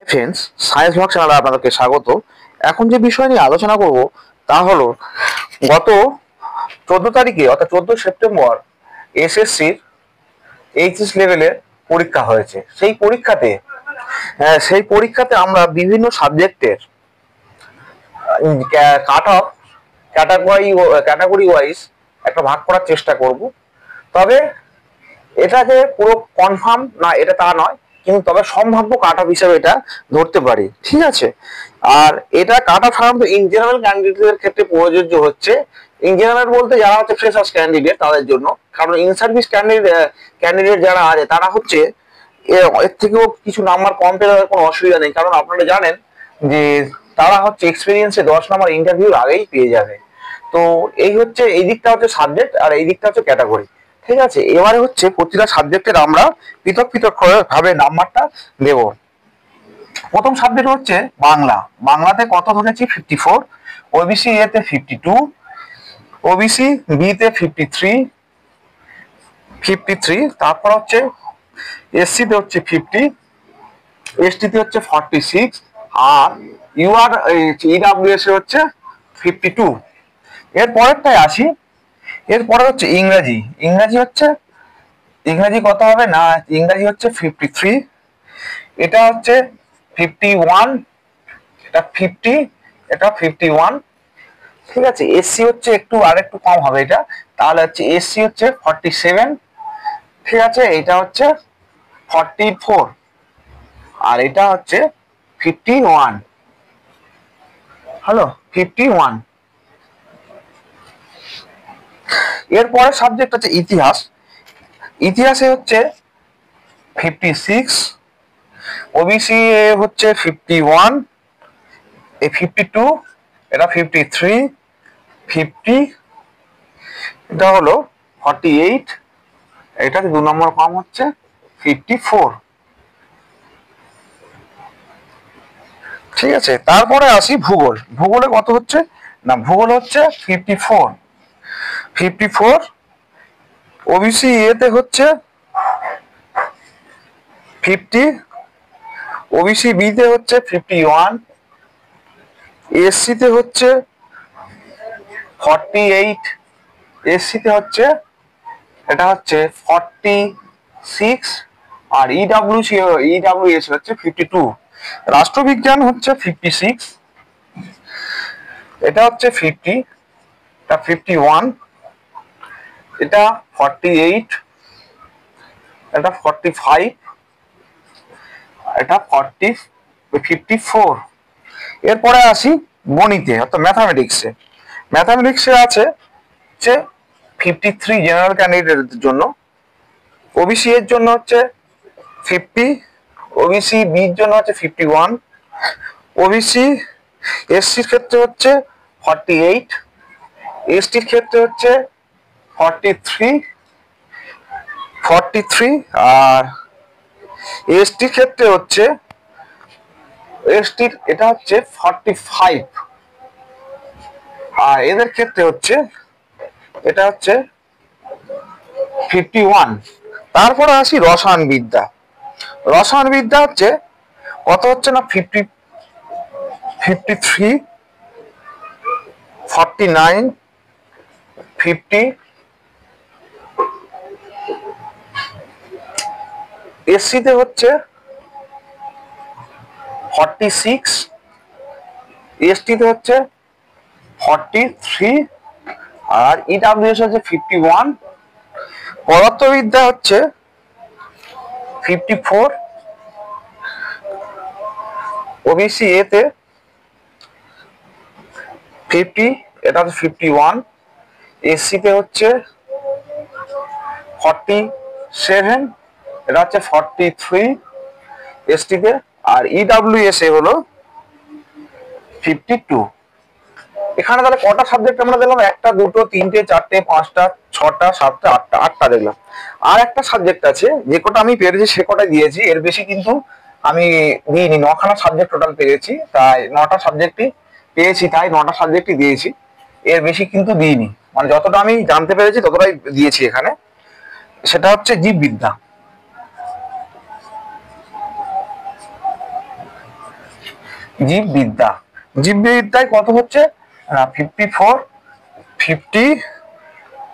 Friends, science blog চ্যানেলে আপনাদেরকে স্বাগত। এখন যে বিষয় নিয়ে আলোচনা করব তা হলো গত 14 তারিখে অর্থাৎ 14 সেপ্টেম্বর এসএসসির এইচএস লেভেলের পরীক্ষা হয়েছে। সেই পরীক্ষাতে আমরা বিভিন্ন সাবজেক্টের কাট অফ ক্যাটাগরি ওয়াইজ একটা ভাগ করার চেষ্টা করব। তবে এটাকে পুরো কনফার্ম না এটা তা নয়, কিন্তু তবে সম্ভাব্য কাট অফ হিসেবে এটা ধরতে পারি, ঠিক আছে। আর এটা কাট অফ সাধারণত ইন জেনারেল ক্যান্ডিডেটের ক্ষেত্রে প্রযোজ্য হচ্ছে। ইন জেনারেল বলতে যারা হচ্ছে ফ্রেশার্স ক্যান্ডিডেট তাদের জন্য, কারণ ইন সার্ভিস ক্যান্ডিডেট যারা আছে তারা হচ্ছে এর থেকেও কিছু নাম্বার কম পেলে কোনো অসুবিধা নেই, কারণ আপনারা জানেন যে তারা হচ্ছে এক্সপিরিয়েন্সে 10 নম্বর ইন্টারভিউর আগেই পেয়ে যাবে। তো এই দিকটা হচ্ছে সাবজেক্ট আর এই দিকটা হচ্ছে ক্যাটাগরি, ঠিক আছে। এবারে হচ্ছে প্রতিটা সাবজেক্টের আমরা পৃথক পৃথক ভাবে নাম্বারটা দেব। প্রথম সাবজেক্ট হচ্ছে বাংলা। বাংলাতে কত ধরেছি? 54, ওবিসি এ তে 52, ওবিসি বি তে 53, তারপর হচ্ছে এসসি তে হচ্ছে 50, এসটি তে হচ্ছে 46, আর ইডাব্লিউএস এ হচ্ছে 52। এর পরেরটায় আসি। এরপরে হচ্ছে ইংরেজি। ইংরাজি কত হবে? না, ইংরাজি হচ্ছে 53, এটা হচ্ছে 51, এটা 50, এটা 51, ঠিক আছে। এসসি হচ্ছে আরেকটু কম হবে এটা, তাহলে হচ্ছে এসসি হচ্ছে 47, ঠিক আছে। এটা হচ্ছে 44, আর এটা হচ্ছে 51, হ্যালো 51। এরপরে সাবজেক্ট হচ্ছে ইতিহাস। ইতিহাসে হচ্ছে 56, ওবিসি এ হচ্ছে 51, এ 52, এটা 53, 50, এটা হলো 48, এটা 2 নম্বর কম হচ্ছে 54, ঠিক আছে। তারপরে আসি ভূগোল। ভূগোলে কত হচ্ছে? না, ভূগোল হচ্ছে 54, ওবিসি এ তে হচ্ছে 50, ওবিসি বি তে হচ্ছে 51, এসসি তে হচ্ছে 48, এসসি তে হচ্ছে এটা হচ্ছে 46, আর ইডাব্লিউএস হচ্ছে 52। রাষ্ট্রবিজ্ঞান হচ্ছে 56, এটা হচ্ছে 50, এটা 51, এটা 48, এটা 45, এটা 54। এরপরে আসি গণিতে অর্থাৎ ম্যাথামেটিক্সে। ম্যাথামেটিক্সে আছে হচ্ছে 53 জেনারেল ক্যান্ডিডেটের জন্য, ওবিসি এর জন্য হচ্ছে 50, ওবিসি বির জন্য হচ্ছে 51, ওবিসি এসসির ক্ষেত্রে হচ্ছে 48, এসটির ক্ষেত্রে হচ্ছে 43, আর এসটির ক্ষেত্রে হচ্ছে এটা হচ্ছে 45, আর এদের ক্ষেত্রে হচ্ছে এটা হচ্ছে 51। তারপরে আসি রসায়ন বিদ্যা। রসায়ন বিদ্যা হচ্ছে কত হচ্ছে? না 53, 49, 50, এসসি তে হচ্ছে 46, এসটি তে হচ্ছে 43, আর ইডাব্লিউএস হচ্ছে 51। পদার্থবিদ্যা হচ্ছে 54, ওবিসি এ তে 50, এটা হচ্ছে 51, এসসি তে হচ্ছে 47, এটা হচ্ছে 43 এসটি তে, আর ইডাব্লিউএস এ হলো 52। এখানে তাহলে কটা সাবজেক্ট আমরা দেখলাম? 1টা 2টো 3টে 4টে 5টা 6টা 7টা 8টা দেখলাম। আর একটা সাবজেক্ট আছে, যে কটা আমি পেরেছি সে কটাই দিয়েছি, এর বেশি কিন্তু আমি দিইনি। 9খানা সাবজেক্ট টোটাল পেয়েছি, তাই 9টা সাবজেক্টই পেয়েছি, তাই 9টা সাবজেক্টই দিয়েছি, এর বেশি কিন্তু দিইনি। মানে যতটা আমি জানতে পেরেছি ততটাই দিয়েছি এখানে। সেটা হচ্ছে জীববিদ্যা। জীববিদ্যা, জীববিদ্যায় কত হচ্ছে 54, 50,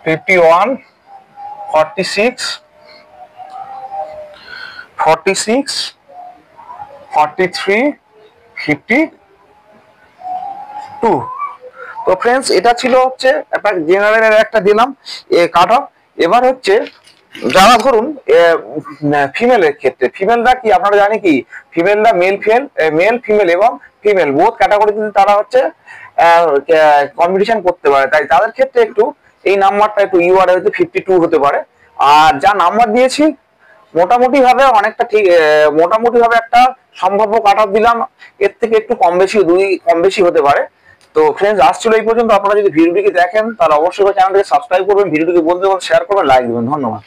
51, 46, 46, 43, 52। তো ফ্রেন্ডস এটা ছিল হচ্ছে একটা জেনারেলের একটা দিলাম কাট অফ। এবার হচ্ছে যারা ধরুন ফিমেলের ক্ষেত্রে, ফিমেলরা কি আপনারা জানি কি ফিমেলরা মেল ফিমেল এবং ফিমেল বোথ ক্যাটাগরিতে তারা হচ্ছে কম্পিটিশন করতে পারে, তাই তাদের ক্ষেত্রে একটু এই নাম্বারটা একটু ইউআর হয়তো 52 হতে পারে। আর যা নাম্বার দিয়েছি মোটামুটি ভাবে অনেকটা ঠিক, মোটামুটি ভাবে একটা সম্ভাব্য কাট অফ দিলাম, এর থেকে একটু কম বেশি কম বেশি হতে পারে। তো ফ্রেন্ডস আসছিল এই পর্যন্ত। আপনারা যদি ভিডিওটিকে দেখেন তাহলে অবশ্যই চ্যানেলটিকে সাবস্ক্রাইব করবেন, ভিডিওটিকে বন্ধুদের মধ্যে শেয়ার করবেন, লাইক দেবেন। ধন্যবাদ।